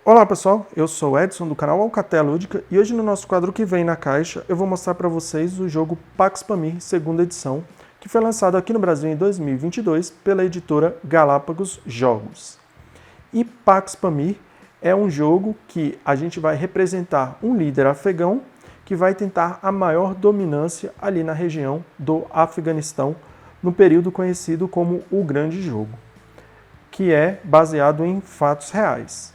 Olá pessoal, eu sou o Edson do canal Alcatel Lúdica e hoje no nosso quadro que vem na caixa eu vou mostrar para vocês o jogo Pax Pamir, segunda edição, que foi lançado aqui no Brasil em 2022 pela editora Galápagos Jogos. E Pax Pamir é um jogo que a gente vai representar um líder afegão que vai tentar a maior dominância ali na região do Afeganistão, no período conhecido como o Grande Jogo, que é baseado em fatos reais.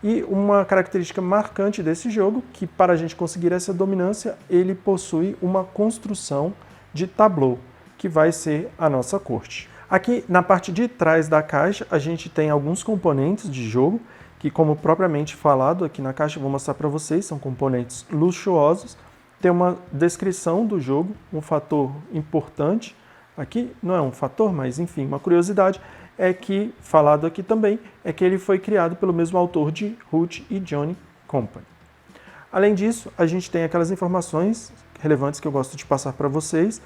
E uma característica marcante desse jogo, que para a gente conseguir essa dominância, ele possui uma construção de tableau, que vai ser a nossa corte. Aqui na parte de trás da caixa, a gente tem alguns componentes de jogo, que como propriamente falado aqui na caixa, eu vou mostrar para vocês, são componentes luxuosos. Tem uma descrição do jogo, um fator importante. Aqui não é um fator, mas enfim, uma curiosidade é que, falado aqui também, é que ele foi criado pelo mesmo autor de Ruth e Johnny Company. Além disso, a gente tem aquelas informações relevantes que eu gosto de passar para vocês,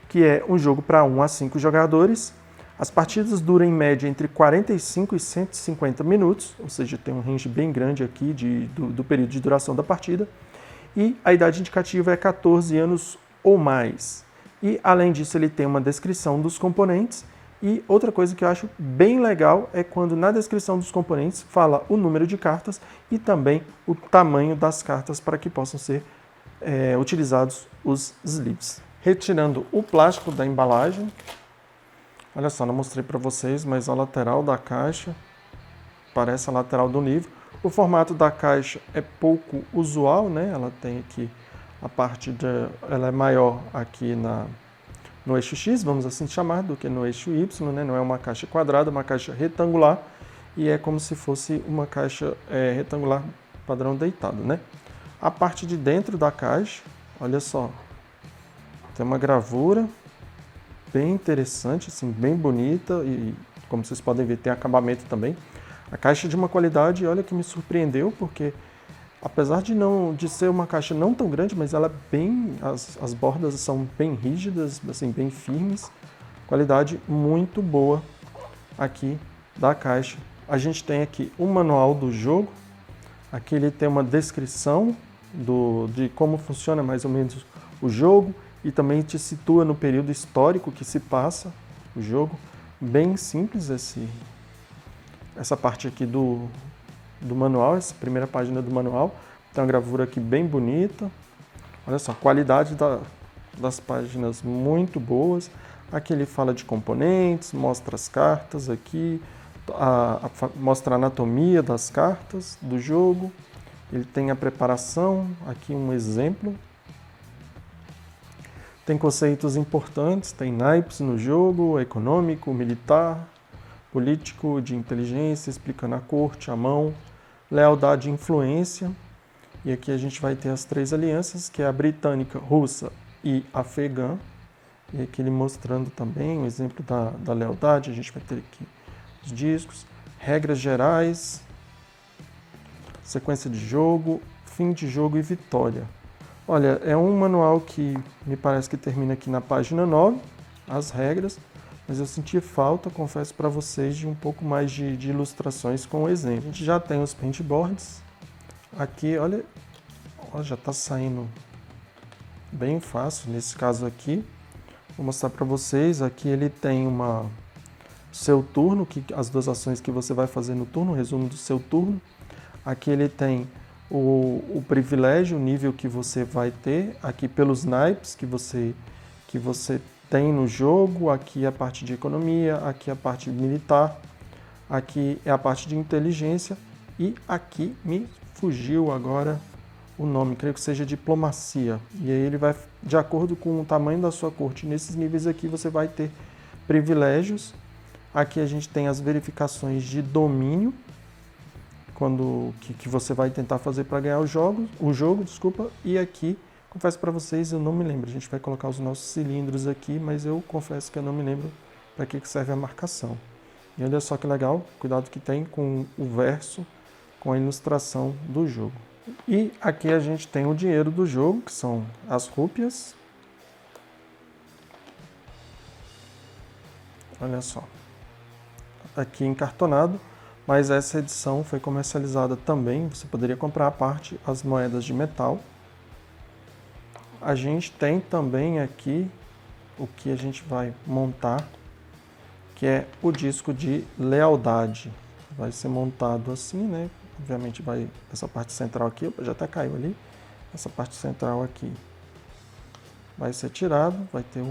que é um jogo para 1 a 5 jogadores. As partidas duram em média entre 45 e 150 minutos, ou seja, tem um range bem grande aqui do período de duração da partida. E a idade indicativa é 14 anos ou mais. E, além disso, ele tem uma descrição dos componentes. E outra coisa que eu acho bem legal é quando na descrição dos componentes fala o número de cartas e também o tamanho das cartas para que possam ser utilizados os sleeves. Retirando o plástico da embalagem, olha só, não mostrei para vocês, mas a lateral da caixa parece a lateral do livro. O formato da caixa é pouco usual, né? Ela tem aqui a parte ela é maior aqui no eixo X, vamos assim chamar, do que no eixo Y, né? Não é uma caixa quadrada, é uma caixa retangular e é como se fosse uma caixa retangular padrão deitado, né? A parte de dentro da caixa, olha só, tem uma gravura bem interessante, assim, bem bonita e, como vocês podem ver, tem acabamento também. A caixa é de uma qualidade, olha, que me surpreendeu, porque apesar de ser uma caixa não tão grande, mas ela é bem, as bordas são bem rígidas, assim, bem firmes. Qualidade muito boa aqui da caixa. A gente tem aqui o manual do jogo. Aqui ele tem uma descrição de como funciona mais ou menos o jogo e também te situa no período histórico que se passa o jogo. Bem simples essa parte aqui do manual, essa primeira página do manual. Tem uma gravura aqui bem bonita. Olha só, a qualidade das páginas muito boas. Aqui ele fala de componentes, mostra as cartas aqui, mostra a anatomia das cartas do jogo. Ele tem a preparação, aqui um exemplo. Tem conceitos importantes, tem naipes no jogo, econômico, militar, político, de inteligência, explicando a corte, a mão, lealdade e influência. E aqui a gente vai ter as 3 alianças, que é a britânica, russa e afegã. E aqui ele mostrando também um exemplo da lealdade. A gente vai ter aqui os discos, regras gerais, sequência de jogo, fim de jogo e vitória. Olha, é um manual que me parece que termina aqui na página 9, as regras, mas eu senti falta, confesso para vocês, de um pouco mais de ilustrações com exemplo. A gente já tem os paintboards. Aqui, olha, já está saindo bem fácil nesse caso aqui. Vou mostrar para vocês. Aqui ele tem seu turno, as 2 ações que você vai fazer no turno, o resumo do seu turno. Aqui ele tem o privilégio, o nível que você vai ter, aqui pelos naipes que você tem no jogo, aqui a parte de economia, aqui a parte militar, aqui é a parte de inteligência e aqui me fugiu agora o nome, creio que seja diplomacia. E aí ele vai, de acordo com o tamanho da sua corte, nesses níveis aqui você vai ter privilégios. Aqui a gente tem as verificações de domínio, que você vai tentar fazer para ganhar o jogo, e aqui, confesso para vocês, eu não me lembro, a gente vai colocar os nossos cilindros aqui, mas eu confesso que eu não me lembro para que serve a marcação. E olha só que legal, cuidado que tem com o verso, com a ilustração do jogo. E aqui a gente tem o dinheiro do jogo, que são as rúpias. Olha só, aqui encartonado. mas essa edição foi comercializada também, você poderia comprar à parte as moedas de metal. A gente tem também aqui o que a gente vai montar, que é o disco de lealdade. Vai ser montado assim, né? Obviamente vai essa parte central aqui, já até caiu ali. Essa parte central aqui vai ser tirado, vai ter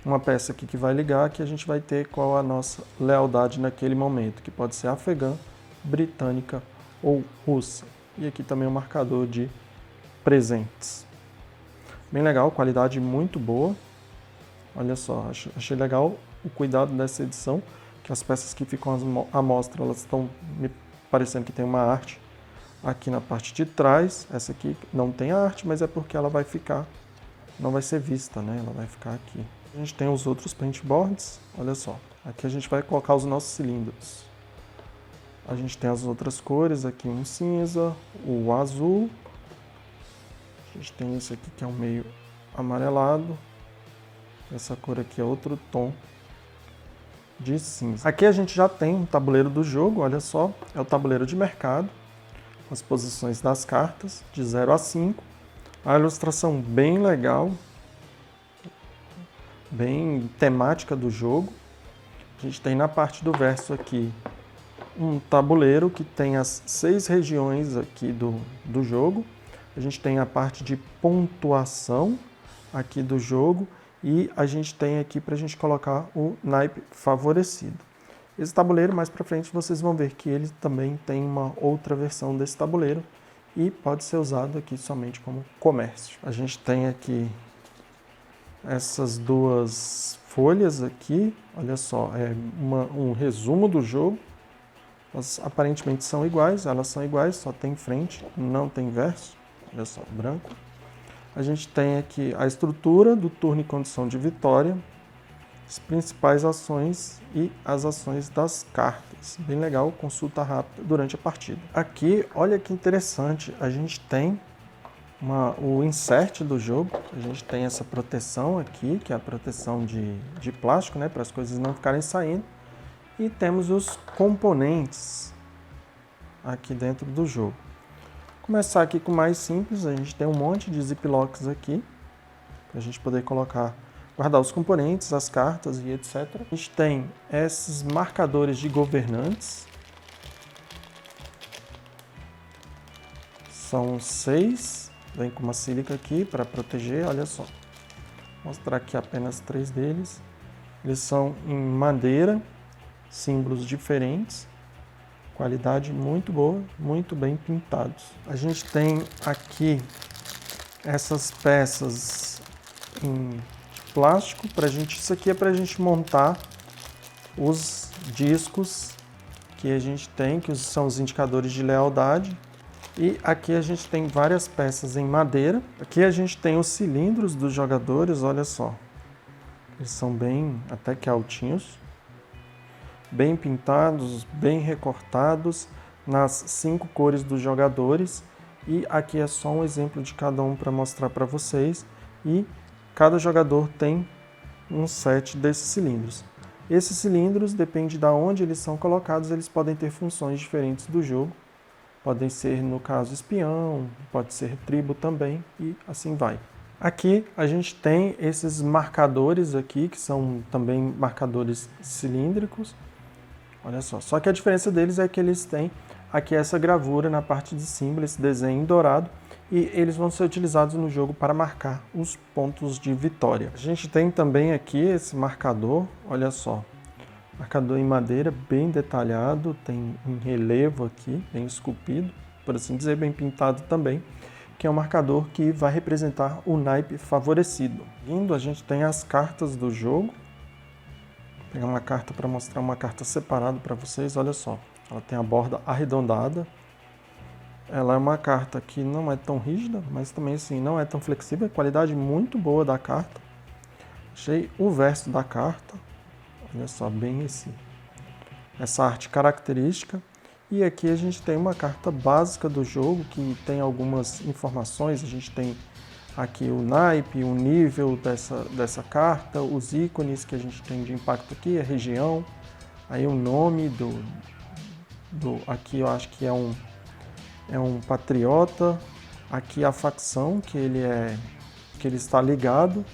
uma peça aqui que vai ligar, que a gente vai ter qual a nossa lealdade naquele momento, que pode ser afegã, britânica ou russa. E aqui também o marcador de presentes. Bem legal, qualidade muito boa. Olha só, achei legal o cuidado dessa edição, que as peças que ficam à mostra, elas estão me parecendo que tem uma arte aqui na parte de trás. Essa aqui não tem a arte, mas é porque ela vai ficar, não vai ser vista, né? Ela vai ficar aqui. A gente tem os outros paintboards, olha só. Aqui a gente vai colocar os nossos cilindros. A gente tem as outras cores, aqui um cinza, o azul. A gente tem esse aqui que é um meio amarelado. Essa cor aqui é outro tom de cinza. Aqui a gente já tem um tabuleiro do jogo, olha só. É o tabuleiro de mercado, com as posições das cartas, de 0 a 5. A ilustração bem legal, bem temática do jogo. A gente tem na parte do verso aqui um tabuleiro que tem as 6 regiões aqui do jogo. A gente tem a parte de pontuação aqui do jogo e a gente tem aqui para a gente colocar o naipe favorecido. Esse tabuleiro, mais para frente, vocês vão ver que ele também tem uma outra versão desse tabuleiro e pode ser usado aqui somente como comércio. A gente tem aqui essas duas folhas aqui, olha só, é um resumo do jogo. Elas aparentemente são iguais, só tem frente, não tem verso. Olha só, branco. A gente tem aqui a estrutura do turno e condição de vitória, as principais ações e as ações das cartas. Bem legal, consulta rápida durante a partida. Aqui, olha que interessante, a gente tem o insert do jogo. A gente tem essa proteção aqui, que é a proteção de plástico, né, para as coisas não ficarem saindo. E temos os componentes aqui dentro do jogo. Começar aqui com o mais simples, a gente tem um monte de ziplocs aqui, para a gente poder guardar os componentes, as cartas e etc. A gente tem esses marcadores de governantes, são 6, vem com uma sílica aqui para proteger, olha só. Vou mostrar aqui apenas 3 deles. Eles são em madeira, símbolos diferentes. Qualidade muito boa, muito bem pintados. A gente tem aqui essas peças em plástico isso aqui é para a gente montar os discos que a gente tem, que são os indicadores de lealdade. E aqui a gente tem várias peças em madeira. Aqui a gente tem os cilindros dos jogadores, olha só. Eles são bem até que altinhos. Bem pintados, bem recortados, nas 5 cores dos jogadores. E aqui é só um exemplo de cada um para mostrar para vocês. E cada jogador tem um set desses cilindros. Esses cilindros, depende de onde eles são colocados, eles podem ter funções diferentes do jogo. Podem ser, no caso, espião, pode ser tribo também, e assim vai. Aqui a gente tem esses marcadores aqui, que são também marcadores cilíndricos. Olha só que a diferença deles é que eles têm aqui essa gravura na parte de cima, esse desenho em dourado, e eles vão ser utilizados no jogo para marcar os pontos de vitória. A gente tem também aqui esse marcador, olha só, marcador em madeira bem detalhado, tem um relevo aqui, bem esculpido, por assim dizer, bem pintado também, que é um marcador que vai representar o naipe favorecido. Indo, a gente tem as cartas do jogo. Vou pegar uma carta para mostrar uma carta separada para vocês, olha só. Ela tem a borda arredondada. Ela é uma carta que não é tão rígida, mas também assim, não é tão flexível. Qualidade muito boa da carta. Achei o verso da carta. Olha só, bem essa arte característica. E aqui a gente tem uma carta básica do jogo, que tem algumas informações. A gente tem aqui o naipe, o nível dessa carta, os ícones que a gente tem de impacto aqui, a região, aí o nome Aqui eu acho que é um patriota. Aqui a facção que ele está ligado.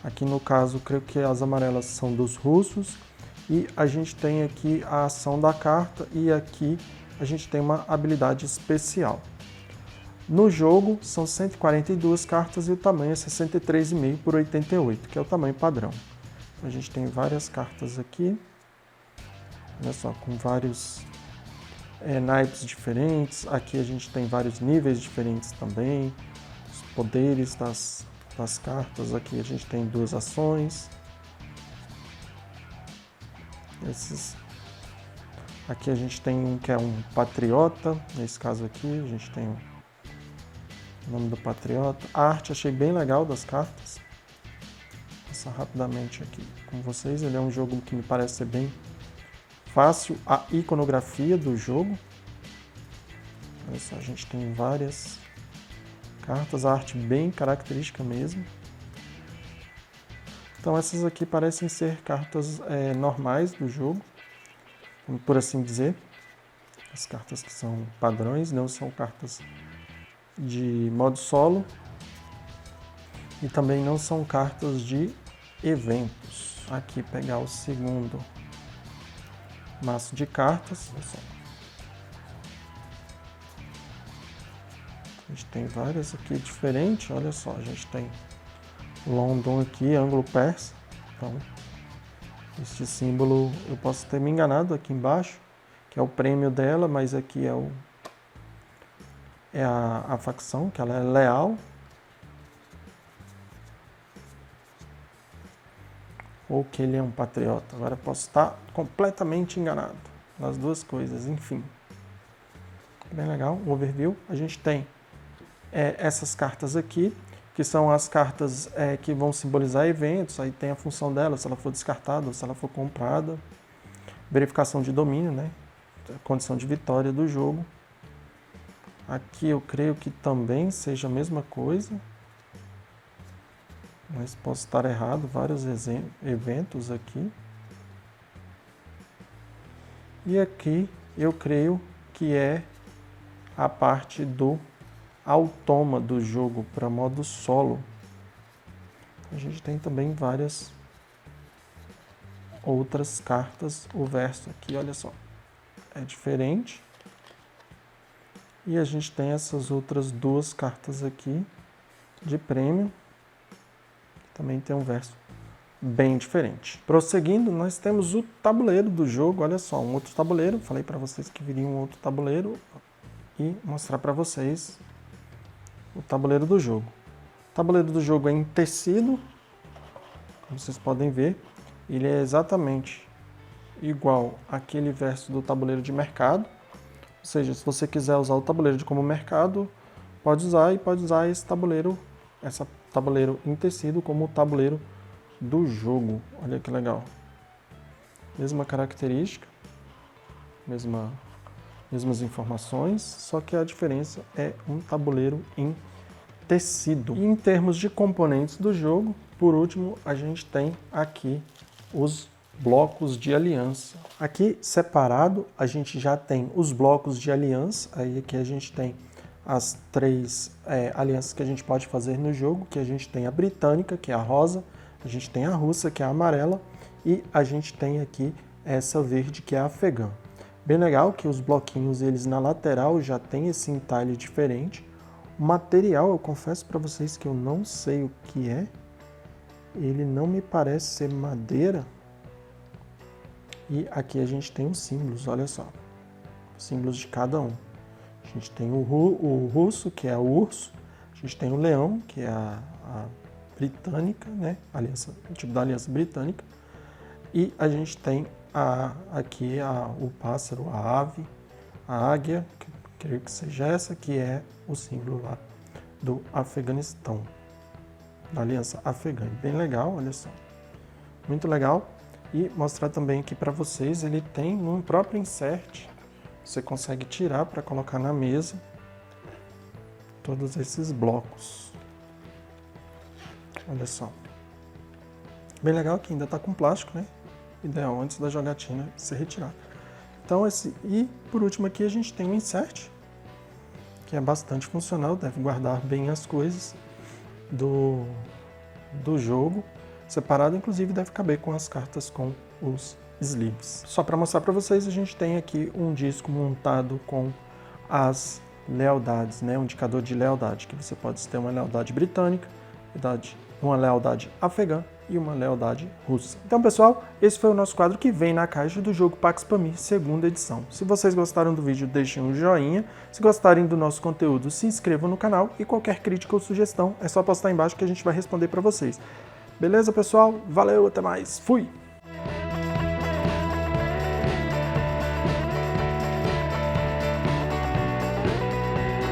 Aqui no caso, creio que as amarelas são dos russos. E a gente tem aqui a ação da carta e aqui a gente tem uma habilidade especial. No jogo são 142 cartas e o tamanho é 63,5 por 88, que é o tamanho padrão. A gente tem várias cartas aqui, olha só, com vários naipes diferentes. Aqui a gente tem vários níveis diferentes também, os poderes das cartas. Aqui a gente tem 2 ações. Aqui a gente tem um que é um patriota, nesse caso aqui a gente tem o nome do patriota. A arte achei bem legal das cartas. Vou passar rapidamente aqui com vocês. Ele é um jogo que me parece ser bem fácil. A iconografia do jogo. Olha só, a gente tem várias cartas, a arte bem característica mesmo. Então essas aqui parecem ser cartas normais do jogo, por assim dizer. As cartas que são padrões, não são cartas de modo solo. E também não são cartas de eventos. Aqui pegar o segundo maço de cartas. A gente tem várias aqui diferentes, olha só, a gente tem London aqui, ângulo persa. Então, este símbolo, eu posso ter me enganado aqui embaixo, que é o prêmio dela, mas aqui é a facção, que ela é leal. Ou que ele é um patriota. Agora posso estar completamente enganado nas duas coisas, enfim. Bem legal, o overview. A gente tem essas cartas aqui, que são as cartas que vão simbolizar eventos. Aí tem a função dela, se ela for descartada ou se ela for comprada. Verificação de domínio, né? Condição de vitória do jogo. Aqui eu creio que também seja a mesma coisa. Mas posso estar errado, vários eventos aqui. E aqui eu creio que é a parte do automa do jogo para modo solo. A gente tem também várias outras cartas. O verso aqui, olha só, é diferente. E a gente tem essas outras 2 cartas aqui de prêmio. Também tem um verso bem diferente. Prosseguindo, nós temos o tabuleiro do jogo. Olha só, um outro tabuleiro. Falei para vocês que viria um outro tabuleiro e mostrar para vocês o tabuleiro do jogo. O tabuleiro do jogo é em tecido, como vocês podem ver. Ele é exatamente igual àquele verso do tabuleiro de mercado. Ou seja, se você quiser usar o tabuleiro como mercado, pode usar e pode usar esse tabuleiro em tecido como o tabuleiro do jogo. Olha que legal. Mesma característica, mesmas informações, só que a diferença é um tabuleiro em tecido. E em termos de componentes do jogo, por último, a gente tem aqui os blocos de aliança. Aqui separado, a gente já tem os blocos de aliança. Aí aqui a gente tem as 3 alianças que a gente pode fazer no jogo, que a gente tem a britânica, que é a rosa, a gente tem a russa, que é a amarela, e a gente tem aqui essa verde, que é a afegã. Bem legal que os bloquinhos, eles na lateral já tem esse entalhe diferente. O material, eu confesso para vocês que eu não sei o que é. Ele não me parece ser madeira. E aqui a gente tem os símbolos, olha só. Os símbolos de cada um. A gente tem o russo, que é o urso. A gente tem o leão, que é a britânica, né? O tipo da aliança britânica. E a gente tem aqui o pássaro, a ave, a águia, que creio que seja essa, que é o símbolo lá do Afeganistão, da aliança afegã. Bem legal, olha só. Muito legal. E mostrar também aqui para vocês, ele tem no próprio insert, você consegue tirar para colocar na mesa todos esses blocos. Olha só. Bem legal que ainda está com plástico, né? Ideal antes da jogatina ser retirado. Então, e por último aqui a gente tem o insert, que é bastante funcional, deve guardar bem as coisas do jogo. Separado, inclusive, deve caber com as cartas com os sleeves. Só para mostrar para vocês, a gente tem aqui um disco montado com as lealdades, né? Um indicador de lealdade, que você pode ter uma lealdade britânica, uma lealdade afegã e uma lealdade russa. Então, pessoal, esse foi o nosso quadro que vem na caixa do jogo Pax Pamir, segunda edição. Se vocês gostaram do vídeo, deixem um joinha. Se gostarem do nosso conteúdo, se inscrevam no canal e qualquer crítica ou sugestão é só postar embaixo que a gente vai responder para vocês. Beleza, pessoal? Valeu, até mais. Fui!